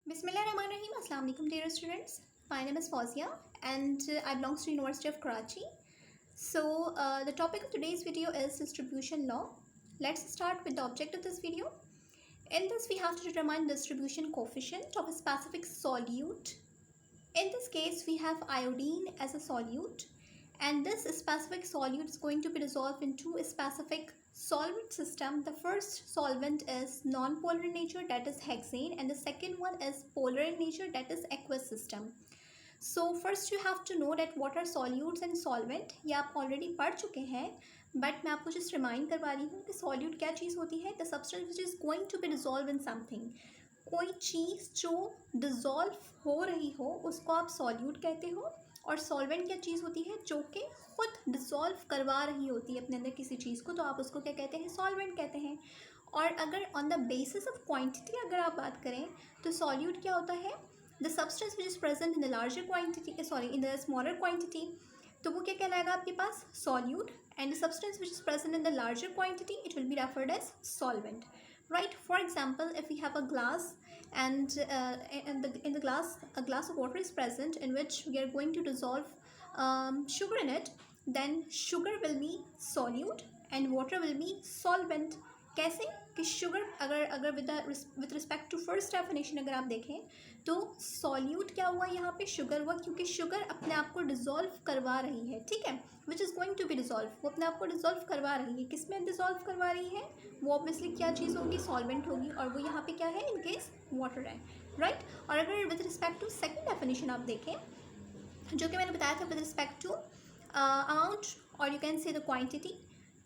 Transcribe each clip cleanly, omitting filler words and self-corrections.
Bismillahirrahmanirrahim. Assalamu alaikum dear students. My name is Fawzia and I belong to University of Karachi. So the topic of today's video is distribution law. Let's start with the object of this video. In this we have to determine distribution coefficient of a specific solute. In this case we have iodine as a solute, and this specific solute is going to be dissolved into a specific solvent system. The first solvent is non-polar in nature, that is hexane, and the second one is polar in nature, that is aqueous system. So first you have to know that what are solutes and solvent. ये आप already पढ़ चुके हैं, but मैं आपको just remind करवा रही हूँ कि solute क्या चीज़ होती है. The substance which is going to be dissolved in something. कोई चीज़ जो डिज़ोल्व हो रही हो उसको आप सॉल्यूट कहते हो, और सॉल्वेंट क्या चीज़ होती है जो कि खुद डिज़ोल्व करवा रही होती है अपने अंदर किसी चीज़ को, तो आप उसको क्या कहते हैं, सॉल्वेंट कहते हैं. और अगर on the basis of quantity अगर आप बात करें तो सॉल्यूट क्या होता है, the substance which is present in the larger quantity, in the smaller quantity, तो वो क्या कहलाएगा आपके पास, solute. And the substance which is present in the larger quantity it will be referred as solvent. Right, for example, if we have a glass and in the glass a glass of water is present in which we are going to dissolve sugar in it, then sugar will be solute and water will be solvent. कैसे कि sugar अगर with respect to first definition अगर आप देखें तो solute क्या हुआ, यहाँ पे शुगर हुआ, क्योंकि शुगर अपने आप को डिज़ोल्व करवा रही है. ठीक है, which is going to be dissolve, वो अपने आप को डिज़ोल्व करवा रही है. किस में डिज़ोल्व करवा रही है, वो ऑब्वियसली क्या चीज़ होगी, सॉल्वेंट होगी, और वो यहाँ पे क्या है, इन केस वाटर है. राइट, और अगर with respect to second definition आप देखें जो कि मैंने बताया था विद रिस्पेक्ट टू अमाउंट और you can say the quantity,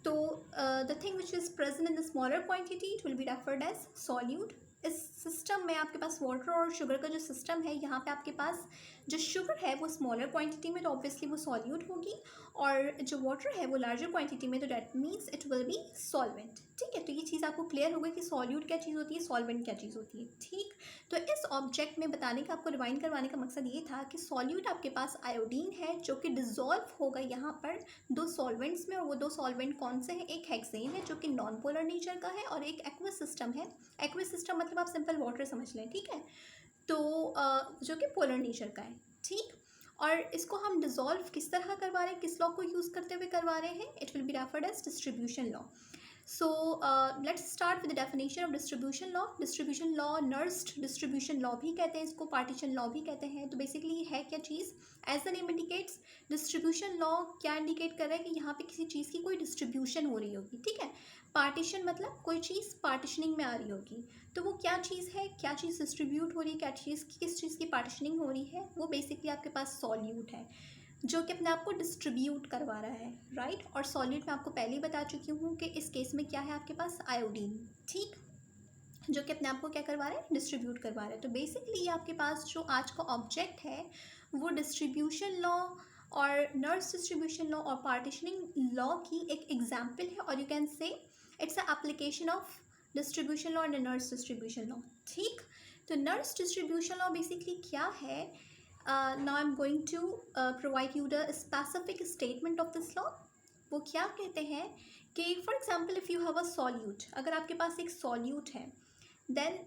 तो the thing which is present in the smaller quantity it will be referred as solute. इस सिस्टम में आपके पास वाटर और शुगर का जो सिस्टम है, यहाँ पे आपके पास जो शुगर है वो स्मॉलर क्वांटिटी में, तो ऑब्वियसली वो सॉल्यूट होगी, और जो वाटर है वो लार्जर क्वांटिटी में, तो that means it will B solvent. ठीक है, तो ये चीज़ आपको क्लियर हो गई कि सॉल्यूट क्या चीज़ होती है, सॉल्वेंट क्या चीज़ होती है. ठीक, तो इस ऑब्जेक्ट में बताने का, आपको रिवाइंड करवाने का मकसद ये था कि सॉल्यूट आपके पास आयोडीन है जो कि डिज़ोल्व होगा यहाँ पर दो सॉल्वेंट्स में, और वो दो सॉल्वेंट कौन से हैं, एक हेक्सेन है जो कि नॉन पोलर नेचर का है, और एक एक्वस सिस्टम है. एक्वस सिस्टम मतलब आप सिंपल वाटर समझ लें. ठीक है, तो जो कि पोलर नेचर का है. ठीक, और इसको हम डिज़ोल्व किस तरह करवा रहे हैं, किस लॉ को यूज़ करते हुए करवा रहे हैं, it will be referred as distribution law. So let's start with the definition of distribution law. Distribution law, nursed distribution law भी कहते हैं इसको, partition law भी कहते हैं. तो basically ये है क्या चीज़, as the name indicates, distribution law क्या indicate कर रहा है कि यहाँ पे किसी चीज़ की कोई distribution हो रही होगी. ठीक है, partition मतलब कोई चीज़ partitioning में आ रही होगी, तो वो क्या चीज़ है, क्या चीज़ डिस्ट्रीब्यूट हो रही है, क्या चीज़ किस चीज़ की पार्टिशनिंग हो रही है, वो बेसिकली आपके पास सॉल्यूट है जो कि अपने आप को डिस्ट्रीब्यूट करवा रहा है. राइट, और सॉल्यूट मैं आपको पहले ही बता चुकी हूँ कि इस केस में क्या है आपके पास, आयोडीन. ठीक, जो कि अपने आप को क्या करवा रहा है, डिस्ट्रीब्यूट करवा रहा है. तो बेसिकली आपके पास जो आज का ऑब्जेक्ट है वो डिस्ट्रीब्यूशन लॉ और नर्स डिस्ट्रीब्यूशन लॉ और पार्टिशनिंग लॉ की एक एग्जाम्पल है, और यू कैन से it's a application of distribution law and nurse distribution law. ठीक, तो नर्स डिस्ट्रीब्यूशन लॉ बेसिकली क्या है, now I'm going to provide you the specific statement of this law. वो क्या कहते हैं कि for example if you have a solute, अगर आपके पास एक solute है, then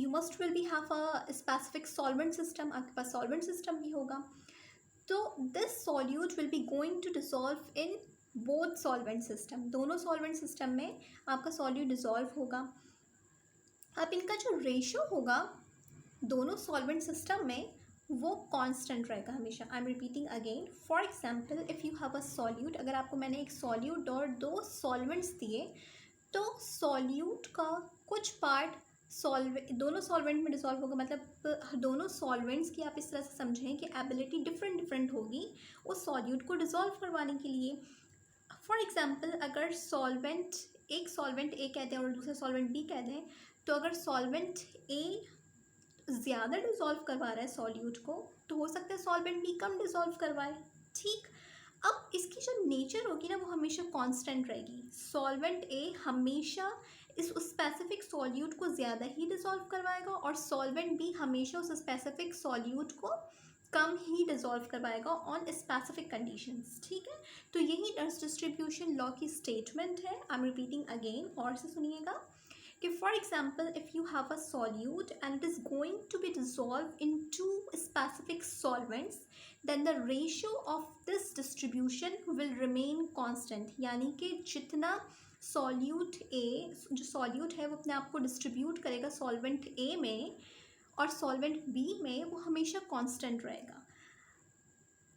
you must will be have a specific solvent system, आपके पास solvent system भी होगा, तो this solute will be going to dissolve in both solvent system, दोनों solvent system में आपका solute dissolve होगा. अब इनका जो रेशो होगा दोनों solvent system में वो कांस्टेंट रहेगा हमेशा. आई am repeating again, for example if you have a solute, अगर आपको मैंने एक सॉल्यूट और दो सॉल्वेंट्स दिए, तो सॉल्यूट का कुछ पार्ट दोनों सॉल्वेंट में डिसॉल्व होगा, मतलब दोनों सॉल्वेंट्स की आप इस तरह से समझें कि एबिलिटी डिफरेंट डिफरेंट होगी उस सॉल्यूट को डिसॉल्व करवाने के लिए. फॉर एग्जांपल अगर एक सॉल्वेंट ए कहते हैं और दूसरा सॉल्वेंट बी कहते हैं, तो अगर सॉल्वेंट ए ज़्यादा डिज़ोल्व करवा रहा है सॉल्यूट को, तो हो सकता है सॉल्वेंट भी कम डिज़ोल्व करवाए. ठीक, अब इसकी जो नेचर होगी ना वो हमेशा कांस्टेंट रहेगी. सॉल्वेंट ए हमेशा उस स्पेसिफिक सॉल्यूट को ज़्यादा ही डिज़ोल्व करवाएगा, और सॉल्वेंट भी हमेशा उस स्पेसिफिक सॉल्यूट को कम ही डिज़ोल्व करवाएगा ऑन स्पेसिफिक कंडीशंस. ठीक है, तो यही नर्स डिस्ट्रीब्यूशन लॉ की स्टेटमेंट है. आई एम रिपीटिंग अगेन, और से सुनिएगा कि for example if you have a solute and it is going to be dissolve in to specific solvents, then the ratio of this distribution will remain constant, यानी कि जितना solute ए, जो solute है वो अपने आप को डिस्ट्रीब्यूट करेगा सॉल्वेंट ए में और सॉल्वेंट बी में, वो हमेशा कांस्टेंट रहेगा।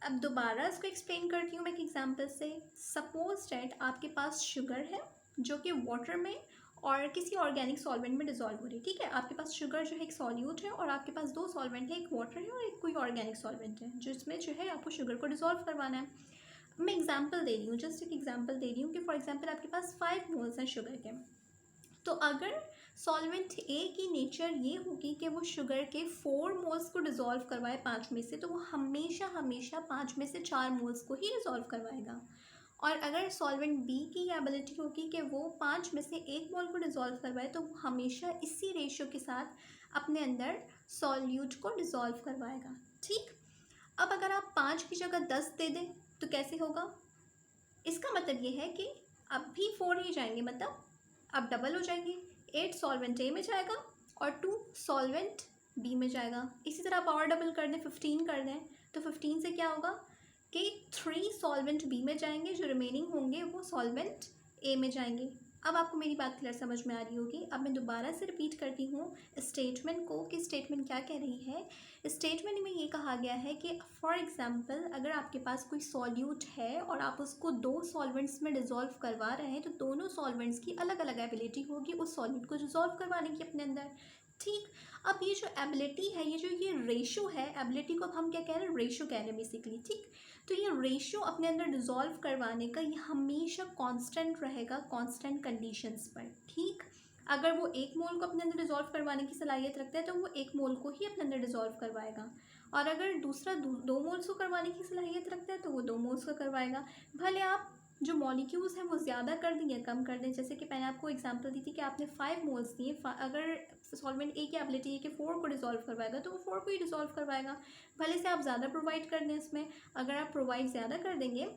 अब दोबारा इसको एक्सप्लेन करती हूँ मैं एक एग्जांपल से। सपोज डैट आपके पास शुगर है जो कि वाटर में और किसी ऑर्गेनिक सॉल्वेंट में डिजॉल्व हो रही है, ठीक है। आपके पास शुगर जो है एक सॉल्यूट है और आपके पास दो सॉल्वेंट है, एक वाटर है और एक कोई ऑर्गेनिक सॉल्वेंट है, जिसमें जो है आपको शुगर को डिजॉल्व करवाना है। मैं एग्जांपल दे रही हूँ, जस्ट एक एग्जांपल दे रही हूँ कि फॉर एग्जांपल आपके पास 5 मोल्स हैं शुगर के। तो अगर सॉल्वेंट ए की नेचर ये होगी कि वो शुगर के 4 मोल्स को डिज़ोल्व करवाए 5 में से, तो वो हमेशा हमेशा 5 में से 4 मोल्स को ही डिज़ोल्व करवाएगा। और अगर सॉल्वेंट बी की ये एबिलिटी होगी कि वो 5 में से 1 मोल को डिज़ोल्व करवाए, तो वो हमेशा इसी रेशियो के साथ अपने अंदर सॉल्यूट को डिज़ोल्व करवाएगा, ठीक। अब अगर आप 5 की जगह 10 दे दें तो कैसे होगा? इसका मतलब ये है कि अब भी 4 ही जाएंगे, मतलब अब डबल हो जाएंगे। 8 सॉल्वेंट ए में जाएगा और 2 सॉल्वेंट बी में जाएगा। इसी तरह आप और डबल कर दें, 15 कर दें, तो 15 से क्या होगा कि 3 सॉल्वेंट बी में जाएंगे, जो रिमेनिंग होंगे वो सॉल्वेंट ए में जाएंगे। अब आपको मेरी बात क्लियर समझ में आ रही होगी। अब मैं दोबारा से रिपीट करती हूँ स्टेटमेंट को कि स्टेटमेंट क्या कह रही है। स्टेटमेंट में ये कहा गया है कि फॉर एग्जांपल अगर आपके पास कोई सॉल्यूट है और आप उसको 2 सॉल्वेंट्स में डिज़ोल्व करवा रहे हैं, तो दोनों सॉल्वेंट्स की अलग अलग एबिलिटी होगी उस सॉल्यूट को डिज़ोल्व करवाने की अपने अंदर, ठीक। अब ये जो एबिलिटी है, ये रेशो है, एबिलिटी को अब हम क्या कह रहे हैं, रेशो कह रहे हैं बेसिकली, ठीक। तो ये रेशो अपने अंदर डिज़ोल्व करवाने का ये हमेशा कांस्टेंट रहेगा, कांस्टेंट कंडीशंस पर, ठीक। अगर वो 1 मोल को अपने अंदर डिज़ोल्व करवाने की सलाहियत रखता है तो वो 1 मोल को ही अपने अंदर डिज़ोल्व करवाएगा, और अगर दूसरा 2 मोल्स को करवाने की सलाहियत रखता है तो वो 2 मोल्स को करवाएगा। भले आप जो मॉलिक्यूल्स हैं वो ज़्यादा कर दें या कम कर दें, जैसे कि मैंने आपको एग्जांपल दी थी कि आपने 5 मोल्स दिए, अगर सॉल्वेंट ए की एबिलिटी है कि 4 को डिज़ोल्व करवाएगा तो वो 4 को ही डिज़ोल्व करवाएगा। भले से आप ज़्यादा प्रोवाइड कर दें इसमें, अगर आप प्रोवाइड ज़्यादा कर देंगे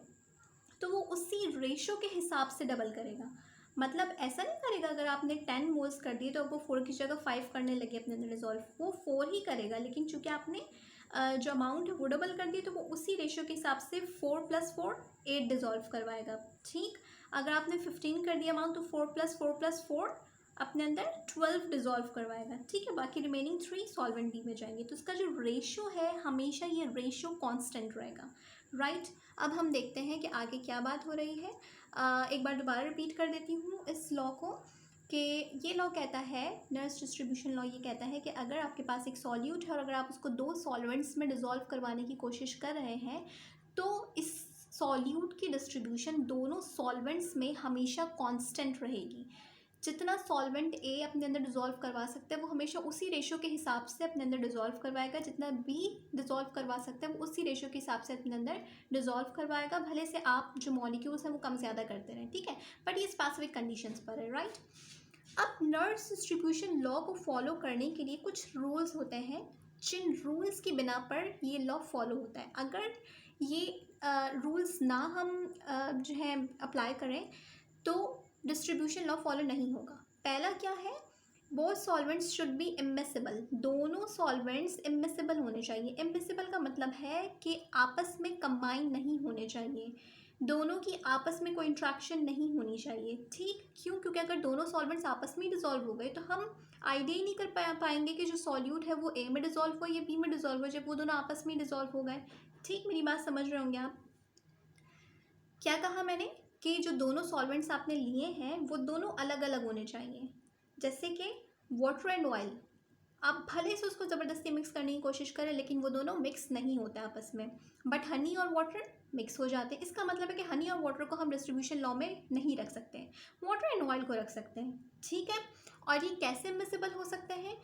तो वो उसी रेशो के हिसाब से डबल करेगा। मतलब ऐसा नहीं करेगा अगर आपने 10 मोल्स कर दिए तो अब वो 4 की जगह 5 करने लगे अपने अंदर डिज़ोल्व, वो 4 ही करेगा, लेकिन चूंकि आपने जो अमाउंट है वो डबल कर दिए तो वो उसी रेशो के हिसाब से 4 + 4 8 डिज़ोल्व करवाएगा, ठीक। अगर आपने 15 कर दिया अमाउंट तो 4 + 4 + 4 अपने अंदर 12 डिज़ोल्व करवाएगा, ठीक है। बाकी रिमेनिंग 3 सॉल्वेंट बी में जाएंगे। तो इसका जो रेशो है हमेशा ये रेशो कांस्टेंट रहेगा, राइट। अब हम देखते हैं कि आगे क्या बात हो रही है। एक बार दोबारा रिपीट कर देती हूँ इस लॉ को कि ये लॉ कहता है, नर्स डिस्ट्रीब्यूशन लॉ ये कहता है कि अगर आपके पास एक सॉल्यूट है और अगर आप उसको 2 सॉल्वेंट्स में डिज़ोल्व करवाने की कोशिश कर रहे हैं, तो इस सॉल्यूट की डिस्ट्रीब्यूशन दोनों सॉल्वेंट्स में हमेशा कांस्टेंट रहेगी। जितना सॉल्वेंट ए अपने अंदर डिज़ोल्व करवा सकता है वो हमेशा उसी रेशो के हिसाब से अपने अंदर डिज़ोल्व करवाएगा, जितना बी डिज़ोल्व करवा सकता है वो उसी रेशो के हिसाब से अपने अंदर डिज़ोल्व करवाएगा, भले से आप जो मॉलिक्यूल्स हैं वो कम ज़्यादा करते रहें, ठीक है। बट ये स्पेसिफिक कंडीशंस पर है, राइट। अब नर्स डिस्ट्रीब्यूशन लॉ को फॉलो करने के लिए कुछ रूल्स होते हैं, जिन रूल्स की बिना पर ये लॉ फॉलो होता है। अगर ये रूल्स ना हम जो है अप्लाई करें तो डिस्ट्रीब्यूशन लॉ फॉलो नहीं होगा। पहला क्या है, both solvents should be immiscible, दोनों सॉल्वेंट्स इमिसिबल होने चाहिए। इमिसिबल का मतलब है कि आपस में कंबाइन नहीं होने चाहिए, दोनों की आपस में कोई इंट्रैक्शन नहीं होनी चाहिए, ठीक। क्यों? क्योंकि अगर दोनों सॉल्वेंट्स आपस में ही डिज़ोल्व हो गए तो हम आइडिया ही नहीं कर पाएंगे कि जो सॉल्यूट है वो ए में डिज़ोल्व हो या बी में डिज़ोल्व हो, जब वो दोनों आपस में ही डिज़ोल्व हो गए, ठीक। मेरी बात समझ रहे होंगे आप। क्या कहा मैंने कि जो दोनों सॉल्वेंट्स आपने लिए हैं वो दोनों अलग अलग होने चाहिए। जैसे कि वाटर एंड ऑयल, आप भले से उसको ज़बरदस्ती मिक्स करने की कोशिश करें लेकिन वो दोनों मिक्स नहीं होते आपस में। बट हनी और वाटर मिक्स हो जाते हैं। इसका मतलब है कि हनी और वाटर को हम डिस्ट्रीब्यूशन लॉ में नहीं रख सकते, वाटर एंड ऑयल को रख सकते हैं, ठीक है। और ये कैसे मिसिबल हो सकते हैं,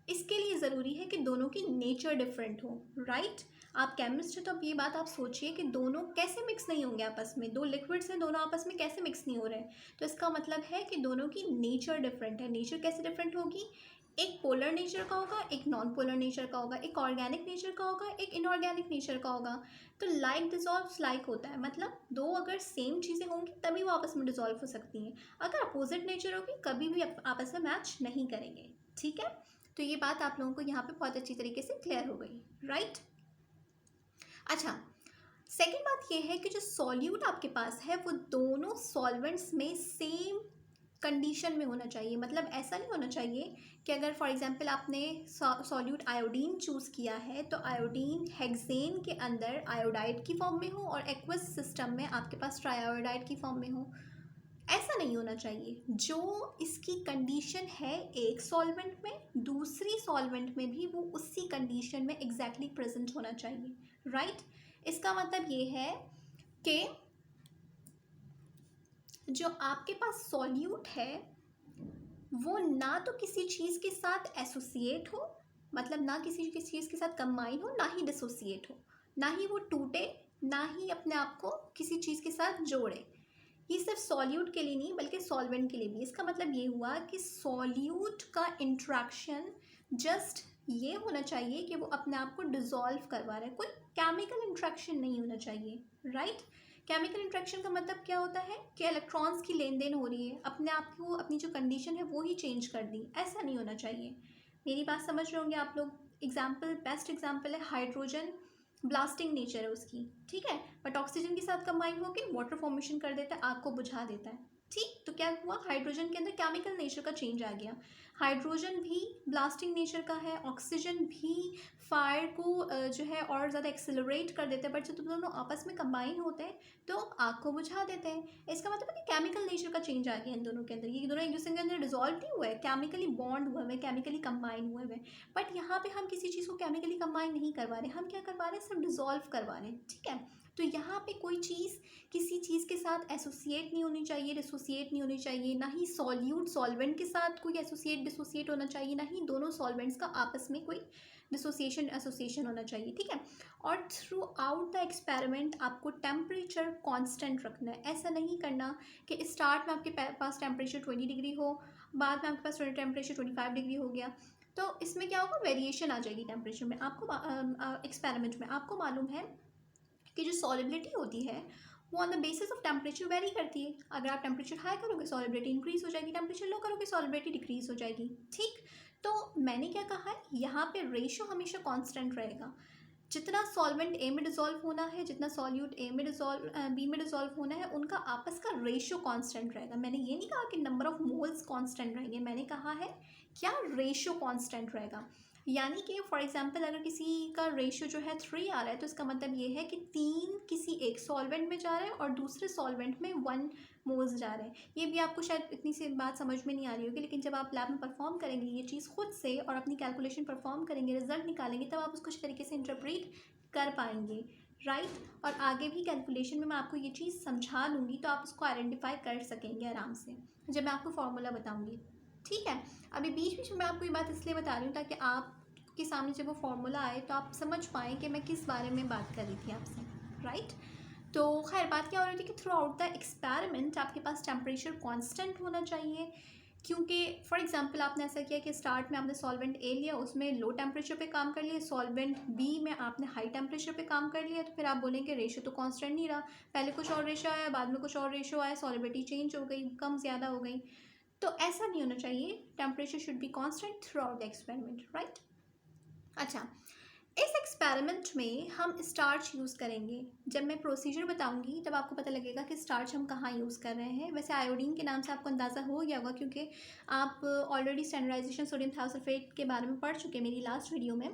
इसके लिए ज़रूरी है कि दोनों की नेचर डिफरेंट हो, राइट। आप केमिस्ट हैं तो अब ये बात आप सोचिए कि दोनों कैसे मिक्स नहीं होंगे आपस में, दो लिक्विड्स हैं दोनों आपस में कैसे मिक्स नहीं हो रहे हैं। तो इसका मतलब है कि दोनों की नेचर डिफरेंट है। नेचर कैसे डिफरेंट होगी, एक पोलर नेचर का होगा, एक नॉन पोलर नेचर का होगा, एक ऑर्गेनिक नेचर का होगा, एक इनऑर्गेनिक नेचर का होगा। तो लाइक डिजॉल्व्स लाइक होता है, मतलब दो अगर सेम चीज़ें होंगी तभी वो आपस में डिजॉल्व हो सकती हैं। अगर अपोजिट नेचर होगी कभी भी आपस में मैच नहीं करेंगे। ठीक है, तो ये बात आप लोगों को यहाँ पे बहुत अच्छी तरीके से क्लियर हो गई, राइट। अच्छा, सेकेंड बात ये है कि जो सॉल्यूट आपके पास है वो दोनों सॉल्वेंट्स में सेम कंडीशन में होना चाहिए। मतलब ऐसा नहीं होना चाहिए कि अगर फॉर एग्जांपल आपने सॉल्यूट आयोडीन चूज़ किया है तो आयोडीन हेक्सेन के अंदर आयोडाइड की फॉर्म में हो और एक्वस सिस्टम में आपके पास ट्राइआयोडाइड की फॉर्म में हो। ऐसा नहीं होना चाहिए। जो इसकी कंडीशन है एक सॉल्वेंट में, दूसरी सॉल्वेंट में भी वो उसी कंडीशन में एग्जैक्टली प्रेजेंट होना चाहिए, राइट। इसका मतलब ये है कि जो आपके पास सॉल्यूट है वो ना तो किसी चीज़ के साथ एसोसिएट हो, मतलब ना किसी चीज़ के साथ कंबाइन हो, ना ही डिसोसिएट हो, ना ही वो टूटे, ना ही अपने आप को किसी चीज़ के साथ जोड़े। ये सिर्फ सॉल्यूट के लिए नहीं बल्कि सॉल्वेंट के लिए भी। इसका मतलब ये हुआ कि सॉल्यूट का इंट्रैक्शन जस्ट ये होना चाहिए कि वो अपने आप को डिसॉल्व करवा रहा है, कोई केमिकल इंट्रैक्शन नहीं होना चाहिए, राइट। केमिकल इंट्रैक्शन का मतलब क्या होता है कि इलेक्ट्रॉन्स की लेन देन हो रही है, अपने आप को अपनी जो कंडीशन है वो ही चेंज कर दी, ऐसा नहीं होना चाहिए। मेरी बात समझ रहे होंगे आप लोग। एग्जाम्पल, बेस्ट एग्जाम्पल है हाइड्रोजन, ब्लास्टिंग नेचर है उसकी, ठीक है, बट ऑक्सीजन के साथ कंबाइन होकर वाटर फॉर्मेशन कर देता है, आग को बुझा देता है। ठीक, तो क्या हुआ, हाइड्रोजन के अंदर केमिकल नेचर का चेंज आ गया। हाइड्रोजन भी ब्लास्टिंग नेचर का है, ऑक्सीजन भी फायर को जो है और ज़्यादा एक्सेलरेट कर देते हैं, बट जब दोनों आपस में कंबाइन होते हैं तो आग को बुझा देते हैं। इसका मतलब है कि केमिकल नेचर का चेंज आ गया इन दोनों के अंदर। ये दोनों एक दूसरे के अंदर डिजॉल्व नहीं हुआ है, केमिकली बॉन्ड हुए हैं, केमिकली कंबाइन हुए हैं। बट यहाँ पे हम किसी चीज़ को केमिकली कंबाइन नहीं करवा रहे, हम क्या करवा रहे हैं, सिर्फ डिजॉल्व करवा रहे हैं, ठीक है। तो यहाँ पे कोई चीज़ किसी चीज़ के साथ एसोसिएट नहीं होनी चाहिए, डिसोसिएट नहीं होनी चाहिए, ना ही सॉल्यूट सॉल्वेंट के साथ कोई एसोसिएट डिसोसिएट होना चाहिए, ना ही दोनों सॉल्वेंट्स का आपस में कोई डिसोसिएशन एसोसिएशन होना चाहिए, ठीक है। और थ्रू आउट द एक्सपेरिमेंट आपको टेम्परेचर कांस्टेंट रखना है। ऐसा नहीं करना कि स्टार्ट में आपके पास टेम्परेचर 20 डिग्री हो, बाद में आपके पास टेम्परेचर 25 डिग्री हो गया, तो इसमें क्या होगा, वेरिएशन आ जाएगी टेम्परेचर में। आपको एक्सपेरिमेंट में आपको मालूम है कि जो सॉलिबिलिटी होती है वो on the basis of temperature vary करती है। अगर आप टेम्परेचर हाई करोगे सॉलिबिलिटी इंक्रीज हो जाएगी, टेम्परेचर लो करोगे सॉलिबिलिटी डिक्रीज हो जाएगी, ठीक। तो मैंने क्या कहा है, यहाँ पे रेशो हमेशा कांस्टेंट रहेगा। जितना सॉल्वेंट ए में डिजॉल्व होना है, जितना सॉल्यूट ए में डिजॉल्व बी में डिजॉल्व होना है, उनका आपस का रेशो कांस्टेंट रहेगा। मैंने ये नहीं कहा कि नंबर ऑफ मोल्स कांस्टेंट रहेंगे, मैंने कहा है क्या रेशो कांस्टेंट रहेगा। यानी कि फॉर एग्जांपल अगर किसी का रेशो जो है 3 आ रहा है तो इसका मतलब ये है कि 3 किसी एक सॉल्वेंट में जा रहा है और दूसरे सॉल्वेंट में 1 मोल्स जा रहे हैं। ये भी आपको शायद इतनी सी बात समझ में नहीं आ रही होगी, लेकिन जब आप लैब में परफॉर्म करेंगे ये चीज़ खुद से और अपनी कैलकुलेशन परफॉर्म करेंगे, रिजल्ट निकालेंगे, तब आप उसको अच्छी तरीके से इंटरप्रेट कर पाएंगे, राइट। और आगे भी कैलकुलेशन में मैं आपको ये चीज़ समझा दूँगी तो आप उसको आइडेंटिफाई कर सकेंगे आराम से जब मैं आपको फॉर्मूला बताऊँगी, ठीक है। अभी बीच बीच में मैं आपको ये बात इसलिए बता रही हूँ ताकि आपके सामने जब वो फॉर्मूला आए तो आप समझ पाएँ कि मैं किस बारे में बात कर रही थी आपसे, राइट। तो खैर बात क्या हो रही थी कि थ्रू आउट द एक्सपेरिमेंट आपके पास टेम्परेचर कांस्टेंट होना चाहिए, क्योंकि फॉर एग्जांपल आपने ऐसा किया कि स्टार्ट में आपने सॉल्वेंट ए लिया, उसमें लो टेम्परेचर पे काम कर लिया, सॉल्वेंट बी में आपने हाई टेम्परेचर पे काम कर लिया, तो फिर आप बोलेंगे रेशो तो कांस्टेंट नहीं रहा, पहले कुछ और रेशो आया, बाद में कुछ और रेशो आया, सॉलिबिलिटी चेंज हो गई, कम ज़्यादा हो गई। तो ऐसा नहीं होना चाहिए, temperature should be constant through out the experiment, right. अच्छा, इस एक्सपेरिमेंट में हम स्टार्च यूज़ करेंगे। जब मैं प्रोसीजर बताऊंगी तब आपको पता लगेगा कि स्टार्च हम कहाँ यूज़ कर रहे हैं। वैसे आयोडीन के नाम से आपको अंदाज़ा हो गया होगा क्योंकि आप ऑलरेडी स्टैंडर्डाइजेशन सोडियम थायोसल्फेट के बारे में पढ़ चुके हैं मेरी लास्ट वीडियो में,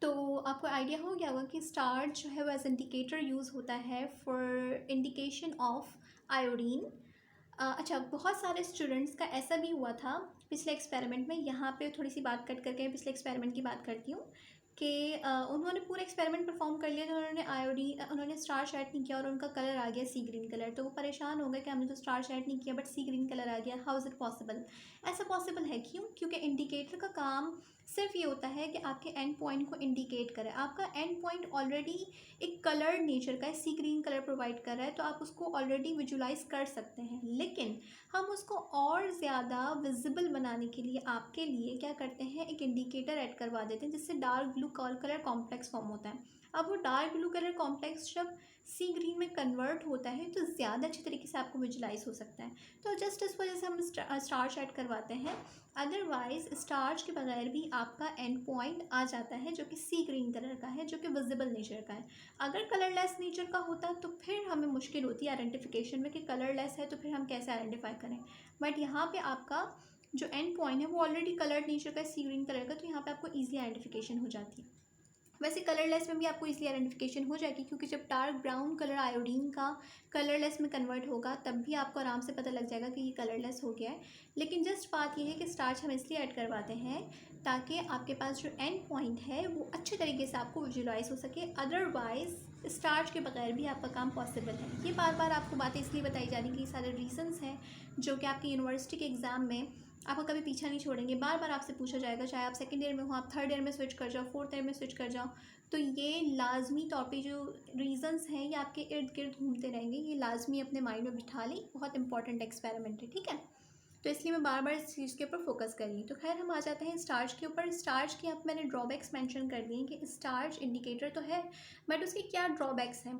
तो आपको आइडिया हो गया होगा कि स्टार्च जो है वो एज इंडिकेटर यूज़ होता है फॉर इंडिकेशन ऑफ आयोडीन। अच्छा, बहुत सारे स्टूडेंट्स का ऐसा भी हुआ था पिछले एक्सपेरिमेंट में। यहाँ पे थोड़ी सी बात कट करके पिछले एक्सपेरिमेंट की बात करती हूँ कि उन्होंने पूरा एक्सपेरिमेंट परफॉर्म कर लिया तो उन्होंने स्टार्च ऐड नहीं किया और उनका कलर आ गया सी ग्रीन कलर। तो वो परेशान हो गए कि हमने तो स्टार्च ऐड नहीं किया बट सी ग्रीन कलर आ गया, हाउ इज़ इट पॉसिबल। ऐसा पॉसिबल है क्यों, क्योंकि इंडिकेटर का काम सिर्फ ये होता है कि आपके एंड पॉइंट को इंडिकेट करे। आपका एंड पॉइंट ऑलरेडी एक कलर्ड नेचर का है, सी ग्रीन कलर प्रोवाइड कर रहा है, तो आप उसको ऑलरेडी विजुलाइज कर सकते हैं। लेकिन हम उसको और ज़्यादा विजिबल बनाने के लिए आपके लिए क्या करते हैं, एक इंडिकेटर ऐड करवा देते हैं जिससे dark blue colour complex form होता है। अब वो डार्क ब्लू कलर कॉम्प्लेक्स जब सी ग्रीन में कन्वर्ट होता है तो ज़्यादा अच्छी तरीके से आपको विजुलाइज हो सकता है। तो जस्ट इस वजह से हम स्टार्च ऐड करवाते हैं। अदरवाइज स्टार्च के बगैर भी आपका एंड पॉइंट आ जाता है जो कि सी ग्रीन कलर का है, जो कि विजिबल नेचर का है। अगर कलरलेस नेचर का होता तो फिर हमें मुश्किल होती है आइडेंटिफिकेशन में कि कलरलेस है तो फिर हम कैसे आइडेंटिफाई करें। बट यहाँ पे आपका जो एंड पॉइंट है वो ऑलरेडी कलर्ड नेचर का है, सी ग्रीन कलर का, तो यहाँ पे आपको ईजिली आइडेंटिफिकेशन हो जाती है। वैसे कलरलेस में भी आपको इजीली आइडेंटिफिकेशन हो जाएगी, क्योंकि जब डार्क ब्राउन कलर आयोडीन का कलरलेस में कन्वर्ट होगा तब भी आपको आराम से पता लग जाएगा कि ये कलरलेस हो गया है। लेकिन जस्ट बात यह है कि स्टार्च हम इसलिए ऐड करवाते हैं ताकि आपके पास जो एंड पॉइंट है वो अच्छे तरीके से आपको विजुलाइज हो सके। अदरवाइज स्टार्च के बगैर भी आपका काम पॉसिबल है। ये बार बार आपको बातें इसलिए बताई जा रही कि ये सारे रीजंस हैं जो कि आपकी यूनिवर्सिटी के एग्ज़ाम में आपको कभी पीछा नहीं छोड़ेंगे। बार बार आपसे पूछा जाएगा, चाहे आप सेकंड ईयर में हो, आप थर्ड ईयर में स्विच कर जाओ, फोर्थ ईयर में स्विच कर जाओ, तो ये लाजमी तौर पे जो रीजंस हैं ये आपके इर्द गिर्द घूमते रहेंगे। ये लाजमी अपने माइंड में बिठा लें, बहुत इंपॉर्टेंट एक्सपेरिमेंट है, ठीक है। तो इसलिए मैं बार बार इस चीज़ के ऊपर फोकस कर रही हूँ। तो खैर हम आ जाते हैं स्टार्च के ऊपर। स्टार्च के अब मैंने ड्रॉबैक्स मेंशन कर दिए कि स्टार्च इंडिकेटर तो है, बट उसके क्या ड्रॉबैक्स हैं।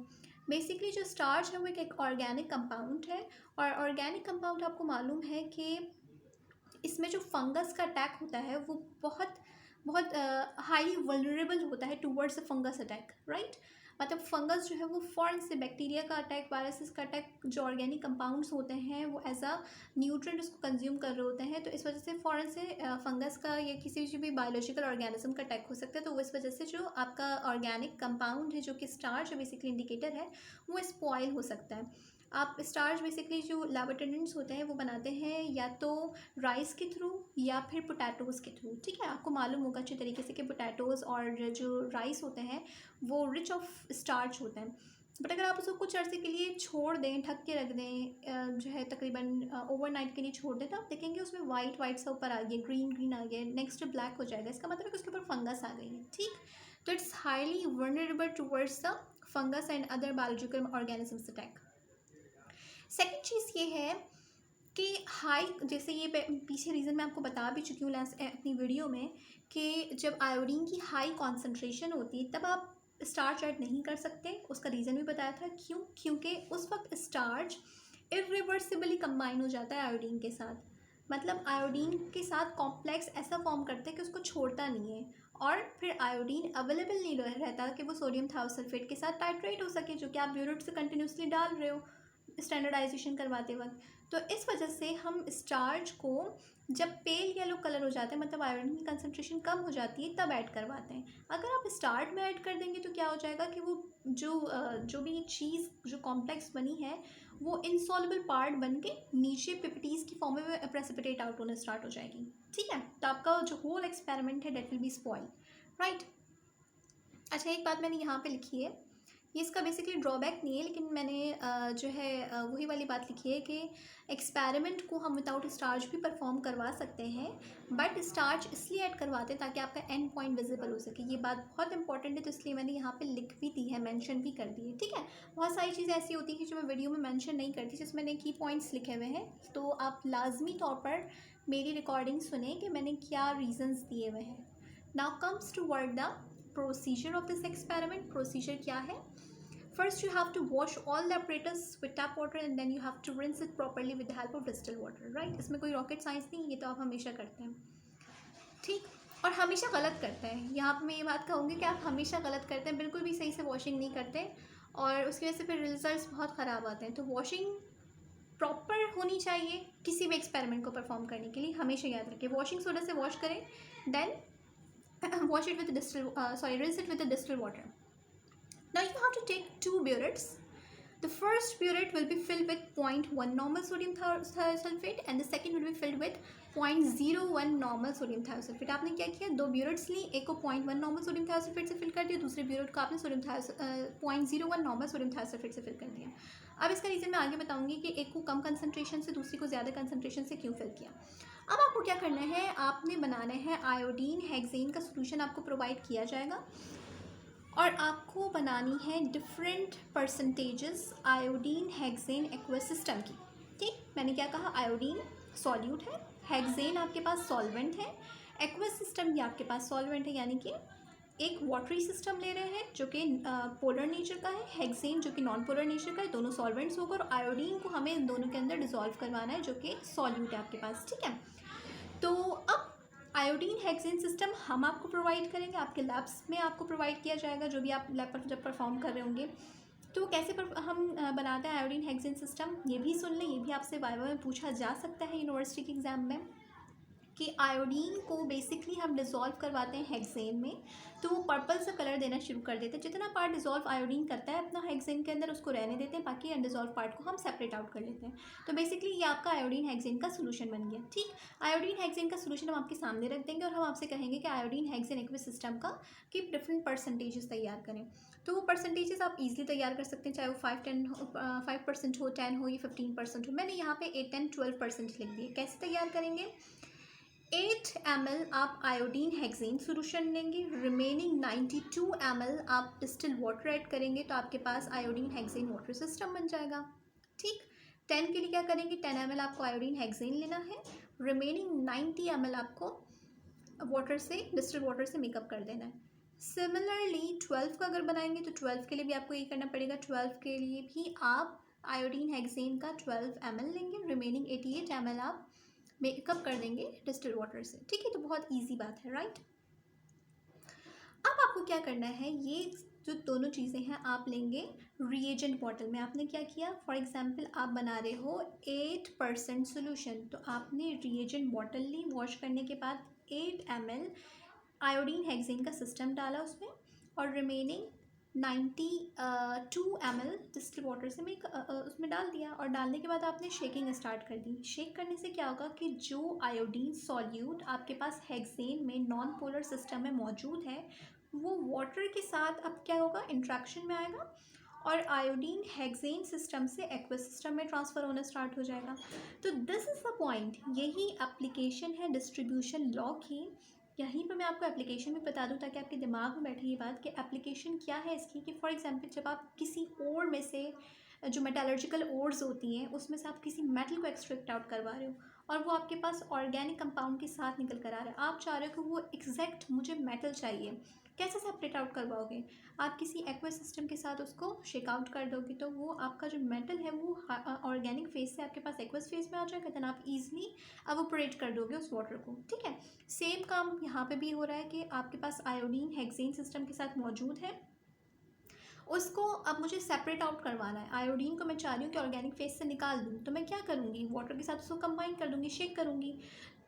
बेसिकली जो स्टार्च है वो एक ऑर्गेनिक कंपाउंड है, और ऑर्गेनिक कंपाउंड आपको मालूम है कि इसमें जो फंगस का अटैक होता है वो बहुत बहुत हाई वल्नरेबल होता है towards the fungus attack, right. मतलब फंगस जो है वो फ़ौरन से बैक्टीरिया का अटैक, वायरसेस का अटैक, जो ऑर्गेनिक कंपाउंड्स होते हैं वो एज अ न्यूट्रिएंट उसको कंज्यूम कर रहे होते हैं, तो इस वजह से फ़ौरन से फंगस का या किसी भी बायोलॉजिकल ऑर्गेनिज्म का अटैक हो सकता है। तो इस वजह से जो आपका ऑर्गेनिक कंपाउंड है जो कि स्टार्च बेसिकली इंडिकेटर है वो स्पॉइल हो सकता है। आप स्टार्च बेसिकली जो लैब अटेंडेंट्स होते हैं वो बनाते हैं या तो राइस के थ्रू या फिर पोटैटोज़ के थ्रू, ठीक है। आपको मालूम होगा अच्छे तरीके से कि पोटैटोज़ और जो राइस होते हैं वो रिच ऑफ स्टार्च होते हैं। बट अगर आप उसको कुछ अर्से के लिए छोड़ दें, ढक के रख दें, जो है तकरीबन ओवरनाइट के लिए छोड़ दें, तो आप देखेंगे उसमें वाइट वाइट सा ऊपर आ गया, ग्रीन ग्रीन आ गया, नेक्स्ट ब्लैक हो जाएगा। इसका मतलब है कि उसके ऊपर फंगस आ गई है, ठीक। तो it's highly vulnerable towards the fungus and other biological organisms attack. Second चीज़ ये है कि हाई, जैसे ये पीछे रीज़न मैं आपको बता भी चुकी हूँ लास्ट अपनी वीडियो में, कि जब आयोडीन की हाई कॉन्सेंट्रेशन होती है तब आप स्टार्च ऐड नहीं कर सकते। उसका रीज़न भी बताया था क्यों, क्योंकि उस वक्त स्टार्च इरिवर्सिबली कंबाइन हो जाता है आयोडीन के साथ। मतलब आयोडीन के साथ कॉम्प्लेक्स ऐसा फॉर्म करते हैं कि उसको छोड़ता नहीं है, और फिर आयोडीन अवेलेबल नहीं रहता कि वो सोडियम थायोसल्फेट के साथ टाइट्रेट हो सके, जो कि आप ब्यूरेट से कंटिन्यूसली डाल रहे हो स्टैंडर्डाइजेशन करवाते वक्त। तो इस वजह से हम स्टार्च को जब पेल येलो कलर हो जाता है, मतलब आयरन की कंसनट्रेशन कम हो जाती है, तब ऐड करवाते हैं। अगर आप स्टार्ट में ऐड कर देंगे तो क्या हो जाएगा कि वो जो भी चीज़ जो कॉम्प्लेक्स बनी है वो इनसॉल्युबल पार्ट बन के नीचे पिपटीज़ की फॉर्म में प्रेसिपिटेट आउट होना स्टार्ट हो जाएगी, ठीक है। तो आपका जो होल एक्सपेरिमेंट है that will be spoil, right. अच्छा, एक बात मैंने यहाँ पे लिखी है, ये इसका बेसिकली ड्रॉबैक नहीं है, लेकिन मैंने जो है वही वाली बात लिखी है कि एक्सपेरिमेंट को हम विदाउट स्टार्च भी परफॉर्म करवा सकते हैं, बट स्टार्च इसलिए ऐड करवाते हैं ताकि आपका एंड पॉइंट विजिबल हो सके। ये बात बहुत इंपॉर्टेंट है, तो इसलिए मैंने यहाँ पे लिख भी दी है, मेंशन भी कर दी है, ठीक है। बहुत सारी चीज़ें ऐसी होती हैं कि जो मैं वीडियो में मेंशन नहीं करती, जिसमें मैंने की पॉइंट्स लिखे हुए हैं, तो आप लाजमी तौर पर मेरी रिकॉर्डिंग सुने कि मैंने क्या रीजंस दिए हुए हैं। Now comes toward the procedure of this experiment. Procedure क्या है? First, you have to wash all the apparatus with tap water and then you have to rinse it properly with the help of distilled water, right? इसमें कोई rocket science नहीं, ये तो आप हमेशा करते हैं, ठीक। और हमेशा गलत करते हैं। यहाँ पर मैं ये बात कहूँगी कि आप हमेशा गलत करते हैं, बिल्कुल भी सही से वॉशिंग नहीं करते, और उसकी वजह से फिर रिजल्ट्स बहुत ख़राब आते हैं। तो वॉशिंग प्रॉपर होनी चाहिए किसी भी एक्सपेरिमेंट को परफॉर्म करने के लिए, हमेशा याद रखें। वॉशिंग सोडा से वॉश करें, then wash it with rinse it with distilled water. Now you have to take 2 burettes. The first burette will be filled with 0.1 normal sodium thiosulfate and the second will be filled with 0.01 normal sodium thiosulfate. आपने क्या किया, 2 burettes ली, एक को 0.1 normal sodium thiosulfate से fill कर दिया, दूसरे burette को आपने 0.01 normal sodium thiosulfate से फिल कर दिया। अब इसका रीज़न मैं आगे बताऊंगी कि एक को कम कंसनट्रेशन से दूसरी को ज़्यादा कंसनट्रेशन से क्यों फिल किया। अब आपको क्या करना है, आपने बनाना है आयोडीन हेक्सेन का सोल्यूशन, आपको प्रोवाइड किया जाएगा और आपको बनानी है different percentages iodine hexane aqueous system की। ठीक, मैंने क्या कहा, आयोडीन सॉल्यूट है, हेक्सेन आपके पास सॉल्वेंट है, एक्वस सिस्टम भी आपके पास सॉल्वेंट है, यानी कि एक वाटरी सिस्टम ले रहे हैं जो कि पोलर नेचर का है, हेक्सेन जो कि नॉन पोलर नेचर का है, दोनों सॉल्वेंट्स होकर, और आयोडीन को हमें इन दोनों के अंदर डिसॉल्व करवाना है जो कि सॉल्यूट है आपके पास। ठीक है, तो अब आयोडीन हेक्सेन सिस्टम हम आपको प्रोवाइड करेंगे, आपके लैब्स में आपको प्रोवाइड किया जाएगा, जो भी आप लैब पर जब परफॉर्म कर रहे होंगे। तो कैसे हम बनाते हैं आयोडीन हेक्सेन सिस्टम, ये भी सुन लें, ये भी आपसे वाइवा में पूछा जा सकता है यूनिवर्सिटी के एग्जाम में, कि आयोडीन को बेसिकली हम डिज़ोल्व करवाते हैं हेक्सेन में, तो वो पर्पल सा कलर देना शुरू कर देते हैं। जितना पार्ट डिज़ोल्व आयोडीन करता है अपना हेक्सेन के अंदर, उसको रहने देते हैं, बाकी अनडिज़ोल्व पार्ट को हम सेपरेट आउट कर लेते हैं। तो बेसिकली ये आपका आयोडीन हेक्सेन का सोल्यूशन बन गया। ठीक, आयोडीन हेक्सेन का सोल्यूशन हम आपके सामने रख देंगे और हम आपसे कहेंगे कि आयोडीन हेक्सेन एक्विस सिस्टम का कि डिफरेंट परसेंटेजेस तैयार करें। तो वो परसेंटेजेस आप इजीली तैयार कर सकते हैं, चाहे वो 5% हो, 10 हो या 15% हो। मैंने यहाँ पे 8, 10, 12% लिख दिए। कैसे तैयार करेंगे, 8 ml आप आयोडीन हेक्सेन सोल्यूशन लेंगे, रिमेनिंग 92 ml आप डिस्टिल वाटर ऐड करेंगे, तो आपके पास आयोडीन हेक्सेन वाटर सिस्टम बन जाएगा। ठीक, 10 के लिए क्या करेंगे, 10 ml आपको आयोडीन हेक्सेन लेना है, रिमेनिंग 90 ml आपको वाटर से, डिस्टिल वाटर से मेकअप कर देना है। सिमिलरली 12 का अगर बनाएंगे तो 12 के लिए भी आपको ये करना पड़ेगा, 12 के लिए भी आप आयोडीन हेक्सेन का 12 ml लेंगे, रिमेनिंग 88 ml आप मेकअप कर देंगे डिस्टिल वाटर से। ठीक है, तो बहुत इजी बात है, राइट। अब आपको क्या करना है, ये जो दोनों चीज़ें हैं आप लेंगे रिएजेंट बॉटल में। आपने क्या किया, फॉर एग्जांपल आप बना रहे हो 8% सोल्यूशन, तो आपने रिएजेंट बॉटल ली, वॉश करने के बाद 8 ml आयोडीन हेक्सेन का सिस्टम डाला उसमें, और रिमेनिंग 92 ml डिस्टिल वाटर से उसमें डाल दिया, और डालने के बाद आपने शेकिंग स्टार्ट कर दी। शेक करने से क्या होगा कि जो आयोडीन सॉल्यूट आपके पास हेक्सेन में नॉन पोलर सिस्टम में मौजूद है, वो वाटर के साथ अब क्या होगा, इंट्रैक्शन में आएगा और आयोडीन हेक्सेन सिस्टम से एक्वस सिस्टम में ट्रांसफ़र होना स्टार्ट हो जाएगा। तो दिस इज़ द पॉइंट, यही एप्लीकेशन है डिस्ट्रीब्यूशन लॉ की। यहीं पर मैं आपको एप्लीकेशन भी बता दूं ताकि आपके दिमाग में बैठे ये बात कि एप्लीकेशन क्या है इसकी। कि फॉर एग्जांपल जब आप किसी ओर में से, जो मेटलर्जिकल ओर्स होती हैं उसमें से आप किसी मेटल को एक्सट्रैक्ट आउट करवा रहे हो और वो आपके पास ऑर्गेनिक कंपाउंड के साथ निकल कर आ रहा है, आप चाह रहे हो कि वो एग्जैक्ट मुझे मेटल चाहिए, कैसे सेपरेट आउट करवाओगे, आप किसी एक्वस सिस्टम के साथ उसको शेक आउट कर दोगे, तो वो आपका जो मेटल है वो ऑर्गेनिक फेज से आपके पास एक्वस फेज में आ जाएगा, देन आप इजीली एवोपरेट कर दोगे उस वाटर को। ठीक है, सेम काम यहाँ पे भी हो रहा है कि आपके पास आयोडीन हेक्सेन सिस्टम के साथ मौजूद है, उसको अब मुझे सेपरेट आउट करवाना है। आयोडीन को मैं चाह रही हूँ कि ऑर्गेनिक फेज से निकाल दूँ, तो मैं क्या करूँगी, वाटर के साथ उसको कंबाइन कर दूँगी, शेक करूँगी।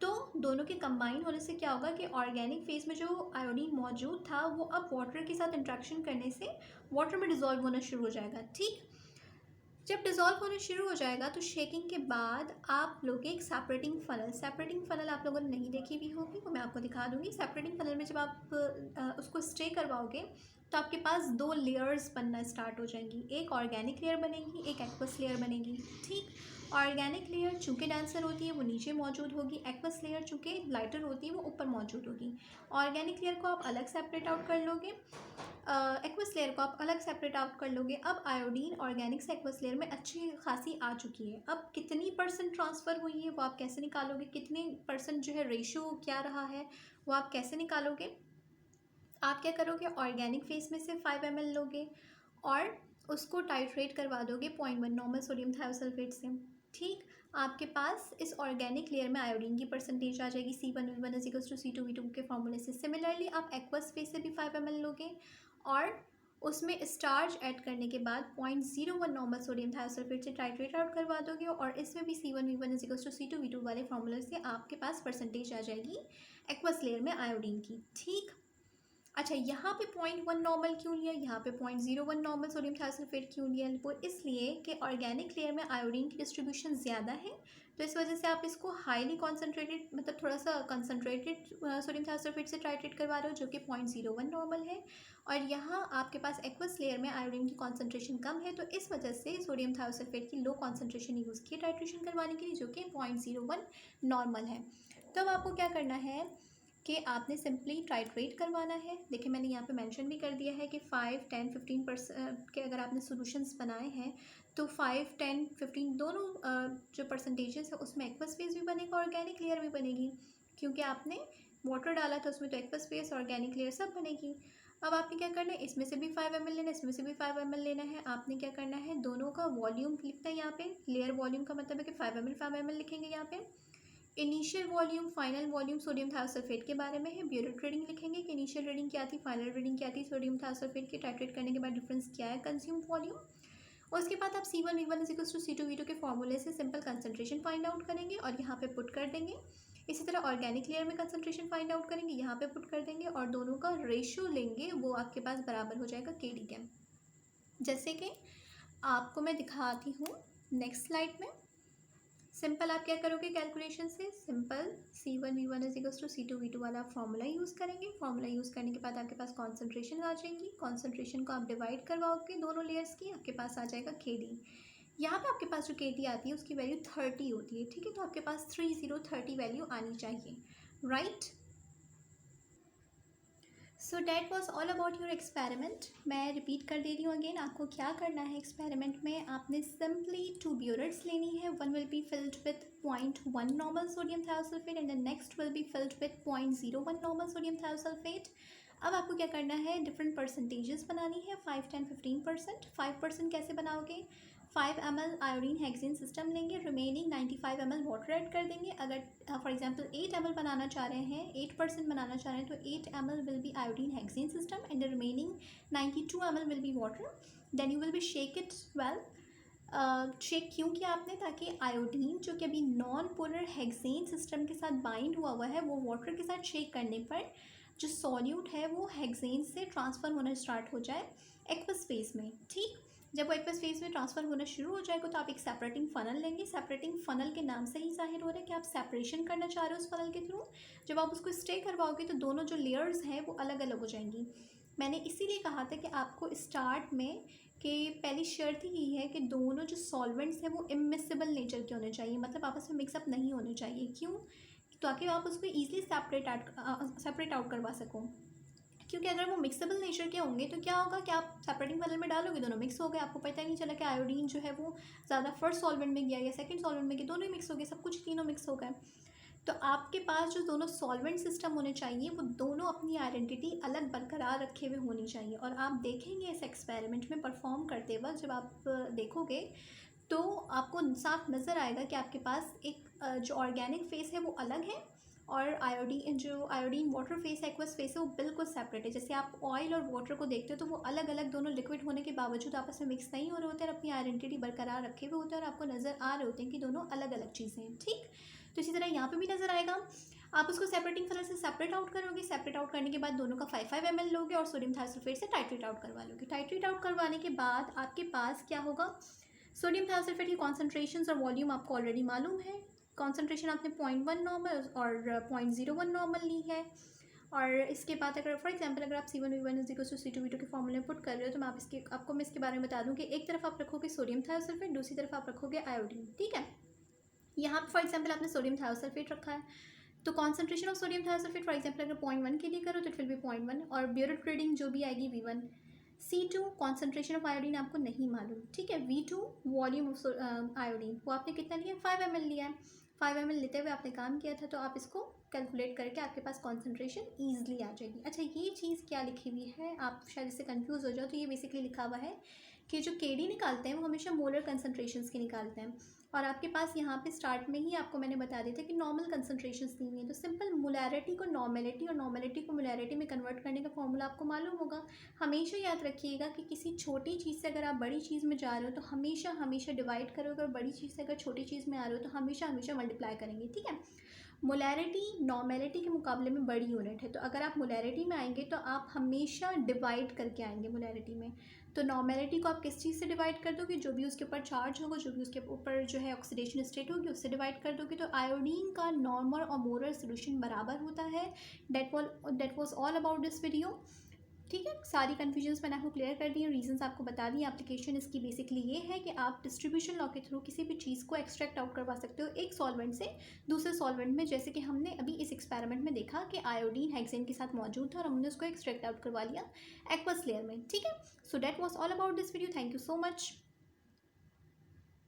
तो दोनों के कंबाइन होने से क्या होगा कि ऑर्गेनिक फेज में जो आयोडीन मौजूद था वो अब वाटर के साथ इंट्रैक्शन करने से वाटर में डिजॉल्व होना शुरू हो जाएगा। ठीक, जब डिज़ोल्व होना शुरू हो जाएगा तो शेकिंग के बाद आप लोग एक सेपरेटिंग फ़नल, सेपरेटिंग फ़नल आप लोगों ने नहीं देखी भी होगी, वो मैं आपको दिखा दूँगी। सेपरेटिंग फ़नल में जब आप उसको स्टे करवाओगे तो आपके पास 2 लेयर्स बनना स्टार्ट हो जाएंगी, एक ऑर्गेनिक लेयर बनेगी, एक एक्वस लेयर बनेगी। ठीक, ऑर्गेनिक लेयर चूँकि डेंसर होती है वो नीचे मौजूद होगी, एक्वस लेयर चूँकि लाइटर होती है वो ऊपर मौजूद होगी। ऑर्गेनिक लेयर को आप अलग सेपरेट आउट कर लोगे, एक्वस लेयर को आप अलग सेपरेट आउट कर लोगे। अब आयोडीन ऑर्गेनिक से एक्वस लेयर में अच्छी खासी आ चुकी है, अब कितनी परसेंट ट्रांसफ़र हुई है वो आप कैसे निकालोगे, कितने परसेंट जो है रेशियो क्या रहा है वो आप कैसे निकालोगे। आप क्या करोगे, ऑर्गेनिक फेस में से 5 ml लोगे और उसको टाइट्रेट करवा दोगे 0.1 नॉर्मल सोडियम थायोसल्फेट से। ठीक, आपके पास इस ऑर्गेनिक लेयर में आयोडीन की परसेंटेज आ जाएगी C1V1 = C2V2 के फॉर्मूले से। सिमिलरली आप एक्वस फेस से भी 5 ml लोगे और उसमें स्टार्च ऐड करने के बाद 0.01 नॉर्मल सोडियम थायोसल्फेट से टाइट्रेट आउट करवा दोगे और इसमें भी C1V1 = C2V2 वाले फॉर्मूले से आपके पास परसेंटेज आ जाएगी एक्वस लेयर में आयोडीन की। ठीक, अच्छा, यहाँ पे 0.1 नॉर्मल क्यों लिया, यहाँ पे 0.01 नॉर्मल सोडियम थायोसल्फेट क्यों लिया? वो इसलिए कि ऑर्गेनिक लेयर में आयोडीन की डिस्ट्रीब्यूशन ज़्यादा है, तो इस वजह से आप इसको हाईली कॉन्सेंट्रेटेड, मतलब थोड़ा सा कंसनट्रेटेड सोडियम थायोसल्फेट से टाइट्रेट करवा रहे हो, जो कि 0.01 नॉर्मल है। और यहाँ आपके पास एक्वस लेयर में आयोडीन की कॉन्सेंट्रेशन कम है, तो इस वजह से सोडियम थायोसल्फेट की लो कॉन्सेंट्रेशन यूज़ की टाइट्रेशन करवाने के लिए, जो कि 0.01 नॉर्मल है। तो अब आपको क्या करना है कि आपने सिंपली टाइट्रेट करवाना है। देखिए मैंने यहाँ पे मेंशन भी कर दिया है कि 5, 10, 15% के अगर आपने सॉल्यूशंस बनाए हैं तो 5, 10, 15 दोनों जो परसेंटेजेस है उसमें एक्वस फेज भी बनेगा, ऑर्गेनिक लेयर भी बनेगी, क्योंकि आपने वाटर डाला था उसमें, तो एक्वस फेज ऑर्गेनिक लेयर सब बनेगी। अब आपने क्या करना है, इसमें से भी 5 ml लेना है, इसमें से भी 5 ml लेना है। आपने क्या करना है, दोनों का वॉल्यूम लिखना है यहाँ पे, लेयर वॉल्यूम का मतलब है कि 5 ml लिखेंगे यहाँ पे। Initial volume, final volume sodium thiosulphate के बारे में है। ब्यूरेट रीडिंग लिखेंगे कि इनिशियल रीडिंग क्या थी, फाइनल रीडिंग क्या थी, सोडियम थायोसल्फेट के टाइट्रेट करने के बाद डिफरेंस क्या है कंज्यूम वॉल्यूम। और उसके बाद आप C1 V1 C2 V2 के फॉर्मूले से सिंपल कंसंट्रेशन फाइंड आउट करेंगे और यहाँ पे पुट कर देंगे। इसी तरह ऑर्गेनिक लेयर में कंसंट्रेशन फाइंड आउट करेंगे, यहाँ पे पुट कर देंगे और दोनों का रेशियो लेंगे, वो आपके पास बराबर हो जाएगा KD के। जैसे कि आपको मैं दिखाती हूँ नेक्स्ट स्लाइड में। सिंपल आप क्या करोगे कैलकुलेशन से, simple C1 V1 C2 V2 वाला फॉर्मूला यूज़ करेंगे। फॉर्मूला यूज़ करने के बाद आपके पास कॉन्सेंट्रेशन आ जाएंगी, कॉन्सेंट्रेशन को आप डिवाइड करवाओगे दोनों लेयर्स की, आपके पास आ जाएगा KD। यहाँ पे आपके पास जो KD आती है उसकी वैल्यू 30 होती है, ठीक है, तो आपके पास 30 वैल्यू आनी चाहिए, right. So that was all about your experiment. मैं रिपीट कर दे रही हूँ अगेन, आपको क्या करना है एक्सपेरिमेंट में, आपने सिंपली 2 ब्यूरेट्स लेनी है। One will be filled with 0.1 normal sodium thiosulphate and the next will be filled with 0.01 normal sodium thiosulphate. अब आपको क्या करना है, डिफरेंट परसेंटेजेस बनानी है, 5, 10, 15%। 5% कैसे बनाओगे, 5 ml आयोडीन हेक्सेन सिस्टम लेंगे, रिमेनिंग 95 ml वाटर ऐड कर देंगे। अगर फॉर एग्जांपल 8 ml बनाना चाह रहे हैं, 8% बनाना चाह रहे हैं, तो 8 ml will be iodine hexane system and the remaining 92 ml will be water. Then you will be shake it well. Shake क्यों किया आपने, ताकि आयोडीन जो कि अभी नॉन पोलर हेक्सेन सिस्टम के साथ बाइंड हुआ है, वो वाटर के साथ शेक करने पर जो सॉल्यूट है वो हेक्सेन से ट्रांसफ़र होना स्टार्ट हो जाए एक्वस फेज में, ठीक। जब वो एक्वस फेज में ट्रांसफ़र होना शुरू हो जाएगा तो आप एक सेपरेटिंग फ़नल लेंगे। सेपरेटिंग फ़नल के नाम से ही जाहिर हो रहा है कि आप सेपरेशन करना चाह रहे हो उस फ़नल के थ्रू। जब आप उसको स्टे करवाओगे तो दोनों जो लेयर्स हैं वो अलग अलग हो जाएंगी। मैंने इसीलिए कहा था कि आपको स्टार्ट में कि पहली शर्त ही है कि दोनों जो सॉल्वेंट्स हैं वो इमिसिबल नेचर के होने चाहिए, मतलब आपस में मिक्सअप नहीं होने चाहिए। क्यों, ताकि आप उसको ईजिली सेपरेट आउट करवा सको। क्योंकि अगर वो मिक्सेबल नेचर के होंगे तो क्या होगा कि आप सेपरेटिंग फनल में डालोगे, दोनों मिक्स हो गए, आपको पता ही नहीं चला कि आयोडीन जो है वो ज़्यादा फर्स्ट सॉल्वेंट में गया या सेकंड सॉल्वेंट में गया, दोनों ही मिक्स हो गए, सब कुछ तीनों मिक्स हो गए। तो आपके पास जो दोनों सॉल्वेंट सिस्टम होने चाहिए वो दोनों अपनी आइडेंटिटी अलग बरकरार रखे हुए होनी चाहिए। और आप देखेंगे इस एक्सपेरिमेंट में परफॉर्म करते वक्त, जब आप देखोगे तो आपको साफ नज़र आएगा कि आपके पास एक जो ऑर्गेनिक फेस है वो अलग है और iodine water face aqueous face है वो बिल्कुल सेपरेट है। जैसे आप ऑयल और वाटर को देखते हो तो वो अलग अलग दोनों लिक्विड होने के बावजूद आपस में मिक्स नहीं हो रहे होते और अपनी आइडेंटिटी बरकरार रखे हुए होते हैं और आपको नज़र आ रहे होते हैं कि दोनों अलग अलग चीज़ें हैं, ठीक। तो इसी तरह यहाँ पे भी नज़र आएगा। आप उसको सेपरेटिंग फनल से सेपरेट आउट करोगे, सेपरेट आउट करने के बाद दोनों का 5 ml लोगे और सोडियम थायोसल्फेट से टाइट्रेट आउट करवा लोगे। टाइट्रेट आउट करवाने के बाद आपके पास क्या होगा, सोडियम थायोसल्फेट की कॉन्सेंट्रेशन और वॉल्यूम आपको ऑलरेडी मालूम है। कॉन्सेंट्रेशन आपने 0.1 नॉर्मल और 0.01 नॉर्मल ली है। और इसके बाद अगर फॉर एग्जांपल अगर आप C1 V1 C2 V2 के फॉर्मूले पुट कर रहे हो तो मैं आपको इसके बारे में बता दूं कि एक तरफ आप रखोगे सोडियम थायोसल्फेट, दूसरी तरफ आप रखोगे आयोडीन, ठीक है। यहाँ पर फॉर एग्जांपल आपने सोडियम थायोसल्फेट रखा है, तो concentration of sodium thiosulphate for example अगर 0.1 के लिए करो तो इट विल बी 0.1 और ब्यूरेट रीडिंग जो भी आएगी V1। C2 concentration of iodine आपको नहीं मालूम, ठीक है। V2 वॉल्यूम ऑफ आयोडीन वो आपने कितना लिया, 5 ml लिया है। 5 ml लेते हुए आपने काम किया था, तो आप इसको कैलकुलेट करके आपके पास कॉन्सेंट्रेशन ईजिली आ जाएगी। अच्छा, ये चीज़ क्या लिखी हुई है, आप शायद इससे कंफ्यूज हो जाओ, तो ये बेसिकली लिखा हुआ है कि जो KD निकालते हैं वो हमेशा मोलर कंसनट्रेशंस के निकालते हैं और आपके पास यहाँ पे स्टार्ट में ही आपको मैंने बता दिया था कि नॉर्मल कंसनट्रेशंस दी हुई है। तो सिंपल मोलैरिटी को नॉर्मेलिटी और नॉर्मेलिटी को मोलैरिटी में कन्वर्ट करने का फॉर्मूला आपको मालूम होगा। हमेशा याद रखिएगा कि किसी छोटी चीज़ से अगर आप बड़ी चीज़ में जा रहे हो तो हमेशा हमेशा डिवाइड करोगे और बड़ी चीज़ से अगर छोटी चीज़ में आ रहे हो तो हमेशा हमेशा मल्टीप्लाई करेंगे, ठीक है। मोलैरिटी नॉर्मेलिटी के मुकाबले में बड़ी यूनिट है, तो अगर आप मोलैरिटी में आएंगे तो आप हमेशा डिवाइड करके आएंगे मोलैरिटी में। तो नॉर्मेलिटी को आप किस चीज़ से डिवाइड कर दोगे, जो भी उसके ऊपर चार्ज होगा, जो भी उसके ऊपर जो है ऑक्सीडेशन स्टेट होगी, उससे डिवाइड कर दोगे। तो आयोडीन का नॉर्मल और मोलर सोल्यूशन बराबर होता है। That was all about this video. ठीक है, सारी कन्फ्यूजन्स मैंने आपको क्लियर कर दी है, रीजंस आपको बता दिए। एप्लीकेशन इसकी बेसिकली ये है कि आप डिस्ट्रीब्यूशन लॉ के थ्रू किसी भी चीज़ को एक्सट्रैक्ट आउट करवा सकते हो एक सॉल्वेंट से दूसरे सॉल्वेंट में, जैसे कि हमने अभी इस एक्सपेरिमेंट में देखा कि आयोडीन हेक्सेन के साथ मौजूद था और हमने उसको एक्सट्रैक्ट आउट करवा लिया एक्वस लेयर में। ठीक है, so that was all about this video. Thank you so much.